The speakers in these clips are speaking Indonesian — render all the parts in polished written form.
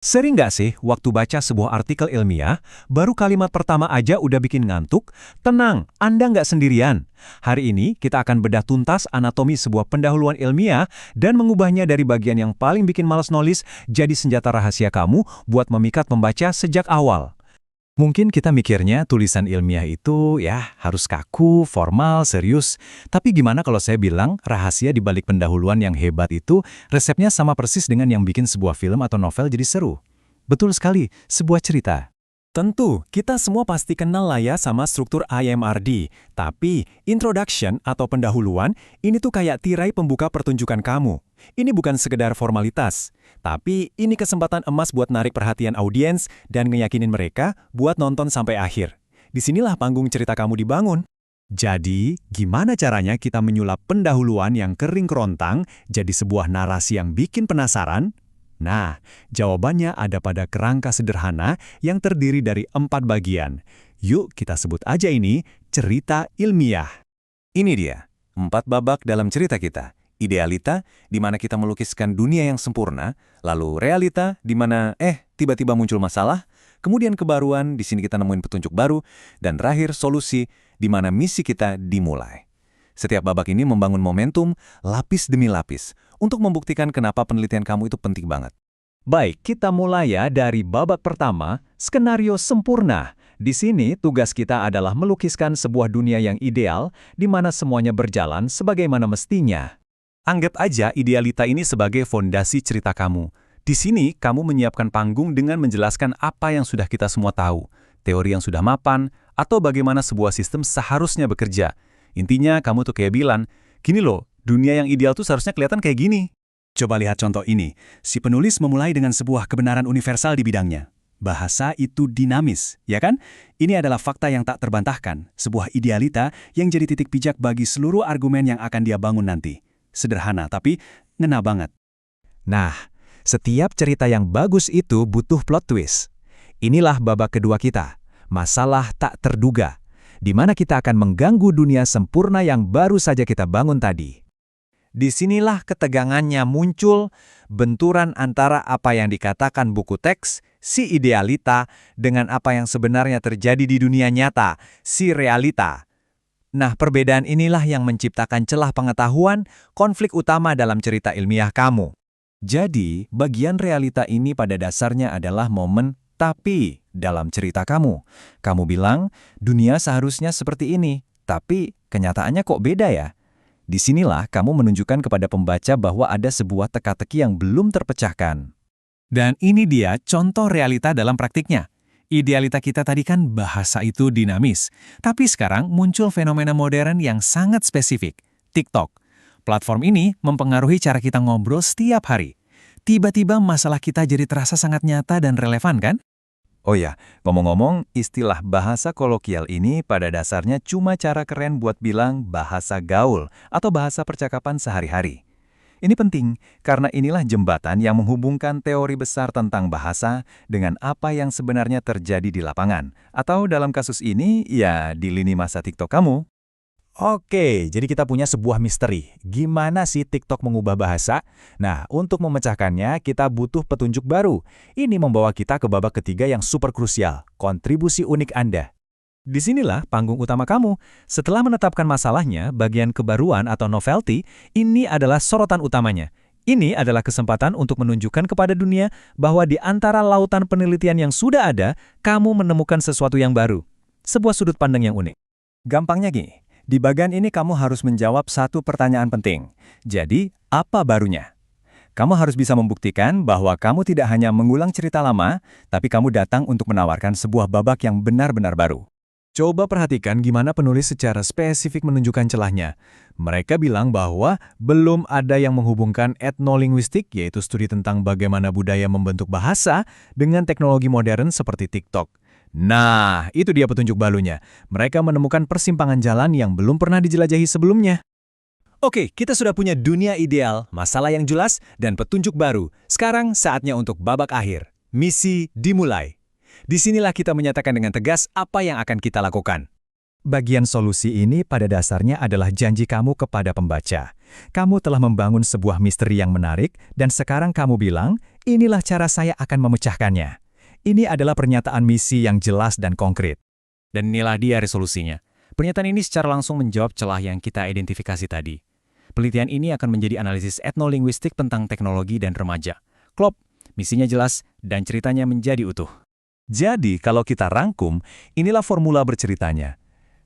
Sering nggak sih waktu baca sebuah artikel ilmiah, baru kalimat pertama aja udah bikin ngantuk? Tenang, Anda nggak sendirian. Hari ini kita akan bedah tuntas anatomi sebuah pendahuluan ilmiah dan mengubahnya dari bagian yang paling bikin malas nulis jadi senjata rahasia kamu buat memikat pembaca sejak awal. Mungkin kita mikirnya tulisan ilmiah itu ya harus kaku, formal, serius. Tapi gimana kalau saya bilang rahasia di balik pendahuluan yang hebat itu resepnya sama persis dengan yang bikin sebuah film atau novel jadi seru? Betul sekali, sebuah cerita. Tentu, kita semua pasti kenal lah ya sama struktur IMRD. Tapi, introduction atau pendahuluan, ini tuh kayak tirai pembuka pertunjukan kamu. Ini bukan sekedar formalitas, tapi ini kesempatan emas buat narik perhatian audiens dan ngeyakinin mereka buat nonton sampai akhir. Disinilah panggung cerita kamu dibangun. Jadi, gimana caranya kita menyulap pendahuluan yang kering kerontang jadi sebuah narasi yang bikin penasaran? Nah, jawabannya ada pada kerangka sederhana yang terdiri dari 4 bagian. Yuk kita sebut aja ini cerita ilmiah. Ini dia, 4 babak dalam cerita kita. Idealita, di mana kita melukiskan dunia yang sempurna, lalu realita, di mana tiba-tiba muncul masalah, kemudian kebaruan, di sini kita nemuin petunjuk baru, dan terakhir solusi, di mana misi kita dimulai. Setiap babak ini membangun momentum lapis demi lapis untuk membuktikan kenapa penelitian kamu itu penting banget. Baik, kita mulai ya dari babak pertama, skenario sempurna. Di sini tugas kita adalah melukiskan sebuah dunia yang ideal di mana semuanya berjalan sebagaimana mestinya. Anggap aja idealita ini sebagai fondasi cerita kamu. Di sini kamu menyiapkan panggung dengan menjelaskan apa yang sudah kita semua tahu, teori yang sudah mapan, atau bagaimana sebuah sistem seharusnya bekerja. Intinya kamu tuh kayak bilang, gini loh, dunia yang ideal tuh seharusnya kelihatan kayak gini. Coba lihat contoh ini. Si penulis memulai dengan sebuah kebenaran universal di bidangnya. Bahasa itu dinamis, ya kan? Ini adalah fakta yang tak terbantahkan, sebuah idealita yang jadi titik pijak bagi seluruh argumen yang akan dia bangun nanti. Sederhana, tapi ngena banget. Nah, setiap cerita yang bagus itu butuh plot twist. Inilah babak kedua kita, masalah tak terduga, di mana kita akan mengganggu dunia sempurna yang baru saja kita bangun tadi. Disinilah ketegangannya muncul, benturan antara apa yang dikatakan buku teks, si idealita, dengan apa yang sebenarnya terjadi di dunia nyata, si realita. Nah, perbedaan inilah yang menciptakan celah pengetahuan, konflik utama dalam cerita ilmiah kamu. Jadi, bagian realita ini pada dasarnya adalah momen tapi dalam cerita kamu. Kamu bilang, dunia seharusnya seperti ini, tapi kenyataannya kok beda ya? Disinilah kamu menunjukkan kepada pembaca bahwa ada sebuah teka-teki yang belum terpecahkan. Dan ini dia contoh realita dalam praktiknya. Idealita kita tadi kan bahasa itu dinamis, tapi sekarang muncul fenomena modern yang sangat spesifik, TikTok. Platform ini mempengaruhi cara kita ngobrol setiap hari. Tiba-tiba masalah kita jadi terasa sangat nyata dan relevan kan? Oh ya, ngomong-ngomong, istilah bahasa kolokial ini pada dasarnya cuma cara keren buat bilang bahasa gaul atau bahasa percakapan sehari-hari. Ini penting, karena inilah jembatan yang menghubungkan teori besar tentang bahasa dengan apa yang sebenarnya terjadi di lapangan. Atau dalam kasus ini, ya di lini masa TikTok kamu. Oke, jadi kita punya sebuah misteri. Gimana sih TikTok mengubah bahasa? Nah, untuk memecahkannya, kita butuh petunjuk baru. Ini membawa kita ke babak ketiga yang super krusial, kontribusi unik Anda. Disinilah panggung utama kamu. Setelah menetapkan masalahnya, bagian kebaruan atau novelty, ini adalah sorotan utamanya. Ini adalah kesempatan untuk menunjukkan kepada dunia bahwa di antara lautan penelitian yang sudah ada, kamu menemukan sesuatu yang baru. Sebuah sudut pandang yang unik. Gampangnya gini. Di bagian ini kamu harus menjawab satu pertanyaan penting. Jadi, apa barunya? Kamu harus bisa membuktikan bahwa kamu tidak hanya mengulang cerita lama, tapi kamu datang untuk menawarkan sebuah babak yang benar-benar baru. Coba perhatikan gimana penulis secara spesifik menunjukkan celahnya. Mereka bilang bahwa belum ada yang menghubungkan etnolinguistik, yaitu studi tentang bagaimana budaya membentuk bahasa, dengan teknologi modern seperti TikTok. Nah, itu dia petunjuk balunya. Mereka menemukan persimpangan jalan yang belum pernah dijelajahi sebelumnya. Oke, kita sudah punya dunia ideal, masalah yang jelas, dan petunjuk baru. Sekarang saatnya untuk babak akhir. Misi dimulai. Disinilah kita menyatakan dengan tegas apa yang akan kita lakukan. Bagian solusi ini pada dasarnya adalah janji kamu kepada pembaca. Kamu telah membangun sebuah misteri yang menarik, dan sekarang kamu bilang, inilah cara saya akan memecahkannya. Ini adalah pernyataan misi yang jelas dan konkret. Dan inilah dia resolusinya. Pernyataan ini secara langsung menjawab celah yang kita identifikasi tadi. Penelitian ini akan menjadi analisis etnolinguistik tentang teknologi dan remaja. Klop, misinya jelas, dan ceritanya menjadi utuh. Jadi, kalau kita rangkum, inilah formula berceritanya.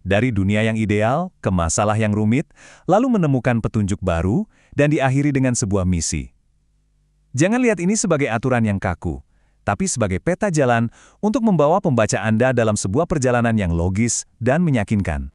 Dari dunia yang ideal ke masalah yang rumit, lalu menemukan petunjuk baru, dan diakhiri dengan sebuah misi. Jangan lihat ini sebagai aturan yang kaku, tapi sebagai peta jalan untuk membawa pembaca Anda dalam sebuah perjalanan yang logis dan meyakinkan.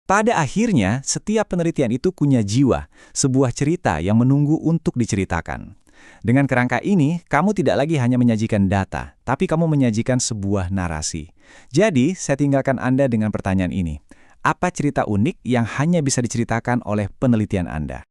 Pada akhirnya, setiap penelitian itu punya jiwa, sebuah cerita yang menunggu untuk diceritakan. Dengan kerangka ini, kamu tidak lagi hanya menyajikan data, tapi kamu menyajikan sebuah narasi. Jadi, saya tinggalkan Anda dengan pertanyaan ini. Apa cerita unik yang hanya bisa diceritakan oleh penelitian Anda?